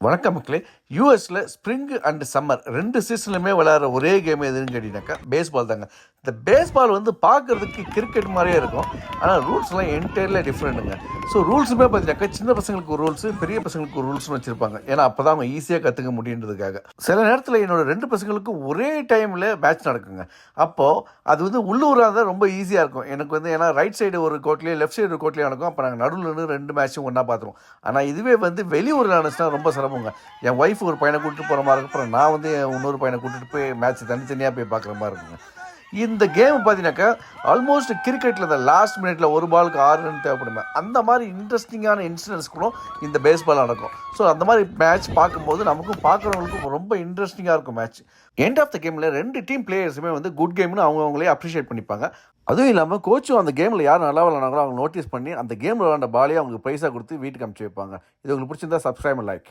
வணக்கம் மக்களே. யூஎஸில் ஸ்ப்ரிங் அண்ட் சம்மர் 2 சீசன்லையுமே விளையாடுற ஒரே கேம் எதுன்னு கேட்டிங்கனாக்கா பேஸ்பால் தாங்க. இந்த பேஸ்பால் வந்து பார்க்குறதுக்கு கிரிக்கெட் மாதிரியே இருக்கும். ஆனால் ரூல்ஸ்லாம் என்டையர்லி டிஃப்ரெண்ட்டுங்க. ஸோ ரூல்ஸுமே பார்த்தீங்கன்னாக்கா சின்ன பசங்களுக்கு ஒரு ரூல்ஸு, பெரிய பசங்களுக்கு ஒரு ரூல்ஸ்னு வச்சுருப்பாங்க. ஏன்னா அப்போ தான் அவங்க ஈஸியாக கற்றுக்க முடியுன்றதுக்காக. சில நேரத்தில் என்னோட 2 பசங்களுக்கும் ஒரே டைமில் மேட்ச் நடக்குங்க. அப்போது அது வந்து உள்ளூராக இருந்தால் ரொம்ப ஈஸியாக இருக்கும். எனக்கு வந்து ஏன்னா ரைட் சைடு ஒரு கோட்லேயே, லெஃப்ட் சைடு ஒரு கோட்லேயே நடக்கும். அப்போ நாங்கள் நடுவில் இருந்து 2 மேட்சும் ஒன்றா பார்த்துருவோம். ஆனால் இதுவே வந்து வெளியூரில் நடந்துச்சுன்னா ரொம்ப சிரமங்க. என் ஒய்ஃப் ஒரு பையனை கூட்டிட்டு போகிற மாதிரி இருக்கும். அப்புறம் நான் வந்து இன்னொரு பையனை கூட்டிகிட்டு போய் மேட்ச் தனித்தனியாக போய் பார்க்குற மாதிரி இருக்குங்க. இந்த கேம் பார்த்தீங்கன்னாக்கா ஆல்மோஸ்ட் கிரிக்கெட்டில் இந்த லாஸ்ட் மினிட்ல ஒரு பாலுக்கு 6 ரன் தேவைப்படுமே, அந்த மாதிரி இன்ட்ரெஸ்டிங்கான இன்சிடென்ட்ஸ் கூட இந்த பேஸ்பால் நடக்கும். ஸோ அந்த மாதிரி மேட்ச் பார்க்கும்போது நமக்கும் பார்க்குறவங்களுக்கும் ரொம்ப இன்ட்ரெஸ்டிங்காக இருக்கும் மேட்ச். எண்ட் ஆஃப் த கேமில் 2 டீம் பிளேயர்ஸுமே வந்து குட் கேம்னு அவங்களே அப்ரிஷியேட் பண்ணிப்பாங்க. அதுவும் இல்லாமல் கோச்சும் அந்த கேமில் யார் நல்லா விளாட்றாங்களோ அவங்க நோட்டீஸ் பண்ணி அந்த கேமில் விளாண்ட பாலே அவங்களுக்கு ப்ரைஸாக கொடுத்து வீட்டுக்கு அனுப்பிச்சி வைப்பாங்க. இது உங்களுக்கு பிடிச்சிருந்தா சப்ஸ்கிரைப் லைக்.